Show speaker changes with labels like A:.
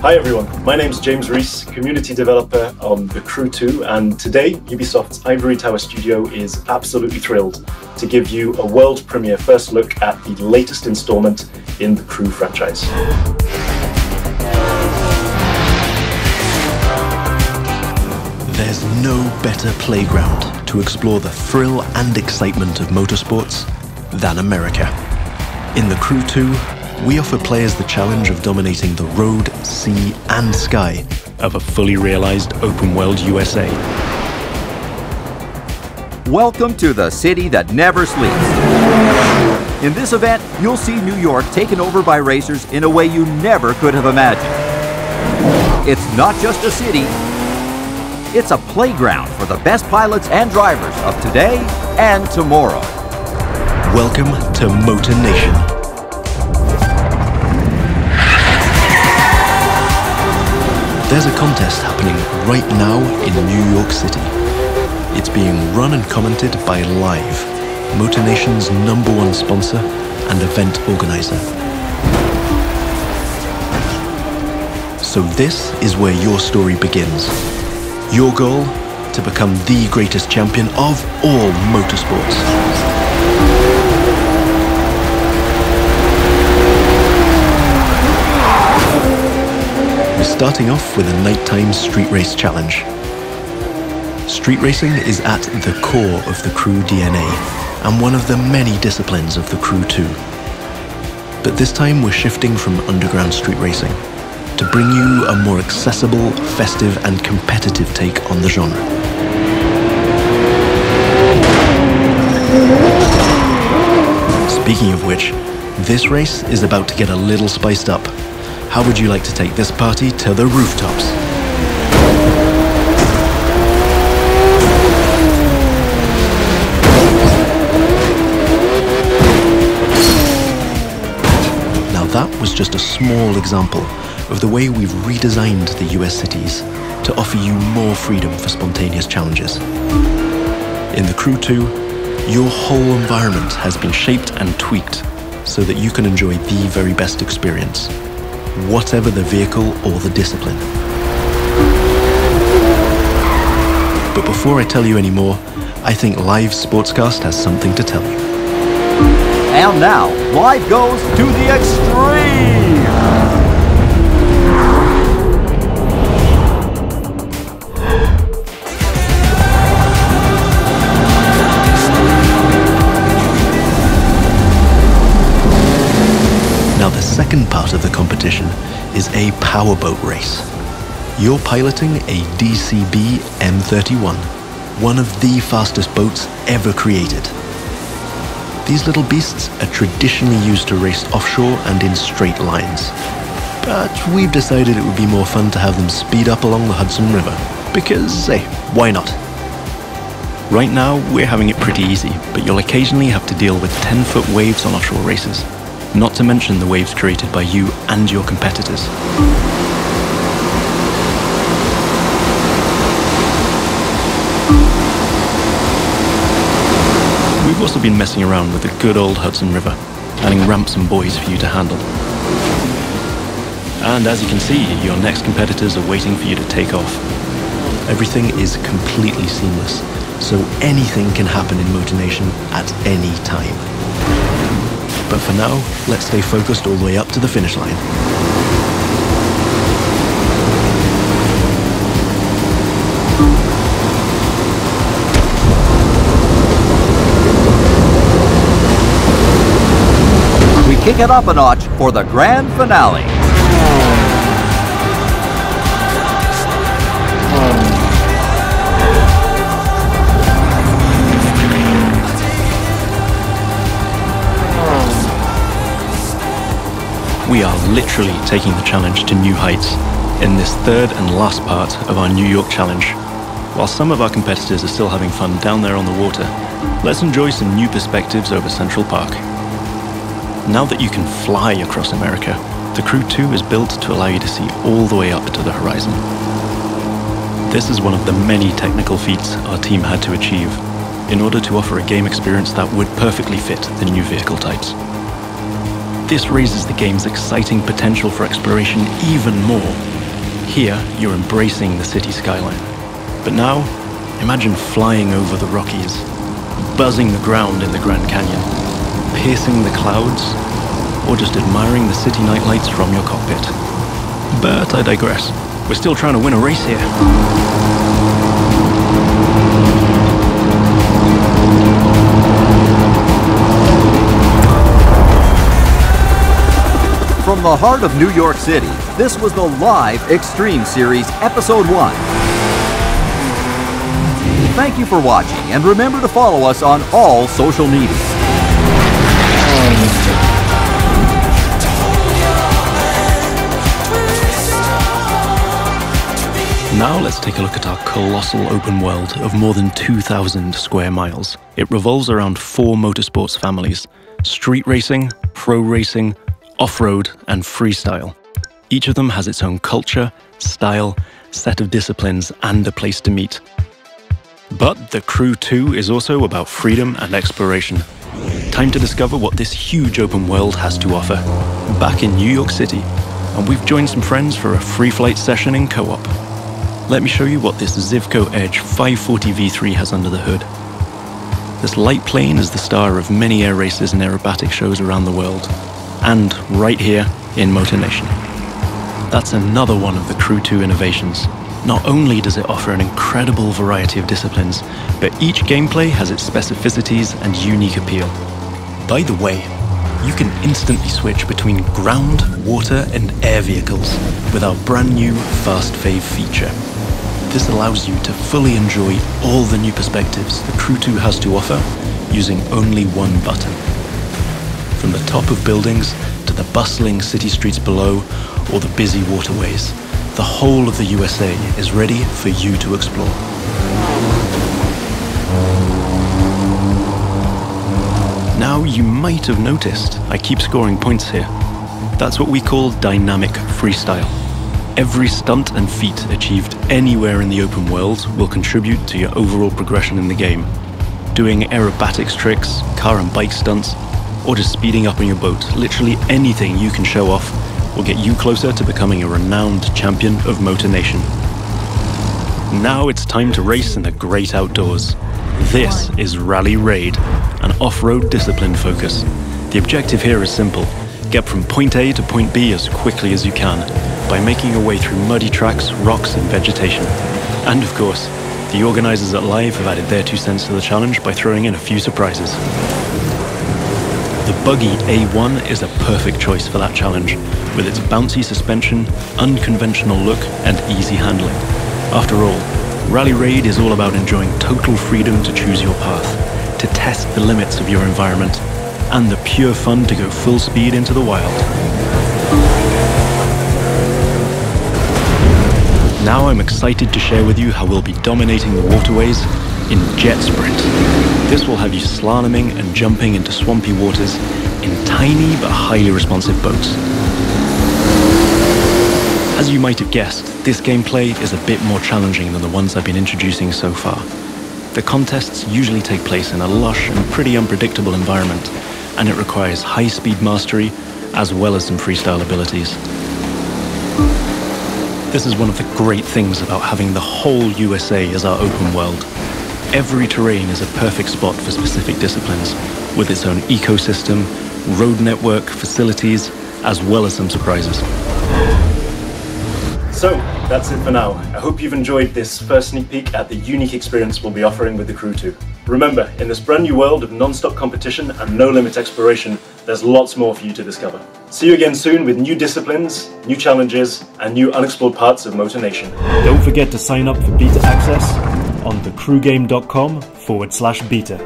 A: Hi everyone, my name's James Rees, community developer on The Crew 2, and today Ubisoft's Ivory Tower studio is absolutely thrilled to give you a world premiere first look at the latest installment in the Crew franchise.
B: There's no better playground to explore the thrill and excitement of motorsports than America. In The Crew 2, we offer players the challenge of dominating the road, sea, and sky of a fully realized open-world USA.
C: Welcome to the city that never sleeps. In this event, you'll see New York taken over by racers in a way you never could have imagined. It's not just a city, it's a playground for the best pilots and drivers of today and tomorrow.
B: Welcome to Motor Nation. There's a contest happening right now in New York City. It's being run and commented by Live, Motor Nation's #1 sponsor and event organizer. So this is where your story begins. Your goal? To become the greatest champion of all motorsports. We're starting off with a nighttime street race challenge. Street racing is at the core of the Crew DNA and one of the many disciplines of the Crew 2. But this time we're shifting from underground street racing to bring you a more accessible, festive and competitive take on the genre. Speaking of which, this race is about to get a little spiced up. How would you like to take this party to the rooftops? Now that was just a small example of the way we've redesigned the US cities to offer you more freedom for spontaneous challenges. In the Crew 2, your whole environment has been shaped and tweaked so that you can enjoy the very best experience, whatever the vehicle or the discipline. But before I tell you any more, I think Live Sportscast has something to tell you.
C: And now, Live goes to the extreme!
B: Now the second part of the competition is a Powerboat Race. You're piloting a DCB M31, one of the fastest boats ever created. These little beasts are traditionally used to race offshore and in straight lines. But we've decided it would be more fun to have them speed up along the Hudson River, because, hey, why not? Right now, we're having it pretty easy, but you'll occasionally have to deal with 10-foot waves on offshore races. Not to mention the waves created by you and your competitors. We've also been messing around with the good old Hudson River, adding ramps and buoys for you to handle. And as you can see, your next competitors are waiting for you to take off. Everything is completely seamless, so anything can happen in Motor Nation at any time. But for now, let's stay focused all the way up to the finish line.
C: We kick it up a notch for the grand finale.
B: We are literally taking the challenge to new heights in this third and last part of our New York challenge. While some of our competitors are still having fun down there on the water, let's enjoy some new perspectives over Central Park. Now that you can fly across America, the Crew 2 is built to allow you to see all the way up to the horizon. This is one of the many technical feats our team had to achieve in order to offer a game experience that would perfectly fit the new vehicle types. this raises the game's exciting potential for exploration even more. Here, you're embracing the city skyline. But now, imagine flying over the Rockies, buzzing the ground in the Grand Canyon, piercing the clouds, or just admiring the city nightlights from your cockpit. But I digress. We're still trying to win a race here.
C: From the heart of New York City, this was the live Extreme Series Episode 1. Thank you for watching, and remember to follow us on all social media.
B: Now let's take a look at our colossal open world of more than 2,000 square miles. It revolves around 4 motorsports families: street racing, pro racing, off-road, and freestyle. Each of them has its own culture, style, set of disciplines, and a place to meet. But the Crew 2 is also about freedom and exploration. Time to discover what this huge open world has to offer. Back in New York City, and we've joined some friends for a free flight session in co-op. Let me show you what this Zivco Edge 540 V3 has under the hood. This light plane is the star of many air races and aerobatic shows around the world, and right here in Motor Nation. That's another one of the Crew 2 innovations. Not only does it offer an incredible variety of disciplines, but each gameplay has its specificities and unique appeal. By the way, you can instantly switch between ground, water, and air vehicles with our brand new Fast Fave feature. This allows you to fully enjoy all the new perspectives the Crew 2 has to offer using only one button. From the top of buildings to the bustling city streets below or the busy waterways, the whole of the USA is ready for you to explore. Now you might have noticed I keep scoring points here. That's what we call dynamic freestyle. Every stunt and feat achieved anywhere in the open world will contribute to your overall progression in the game. Doing aerobatics tricks, car and bike stunts, or just speeding up on your boat, literally anything you can show off will get you closer to becoming a renowned champion of Motor Nation. Now it's time to race in the great outdoors. This is Rally Raid, an off-road discipline focus. The objective here is simple: get from point A to point B as quickly as you can, by making your way through muddy tracks, rocks, and vegetation. And of course, the organizers at Live have added their 2 cents to the challenge by throwing in a few surprises. The buggy A1 is a perfect choice for that challenge, with its bouncy suspension, unconventional look, and easy handling. After all, Rally Raid is all about enjoying total freedom to choose your path, to test the limits of your environment, and the pure fun to go full speed into the wild. Now I'm excited to share with you how we'll be dominating the waterways in Jet Sprint. This will have you slaloming and jumping into swampy waters in tiny but highly responsive boats. As you might have guessed, this gameplay is a bit more challenging than the ones I've been introducing so far. The contests usually take place in a lush and pretty unpredictable environment, and it requires high-speed mastery as well as some freestyle abilities. This is one of the great things about having the whole USA as our open world. Every terrain is a perfect spot for specific disciplines, with its own ecosystem, road network, facilities, as well as some surprises.
A: So, that's it for now. I hope you've enjoyed this first sneak peek at the unique experience we'll be offering with the Crew 2. Remember, in this brand new world of non-stop competition and no-limit exploration, there's lots more for you to discover. See you again soon with new disciplines, new challenges, and new unexplored parts of Motor Nation. Don't forget to sign up for beta access on thecrewgame.com/beta.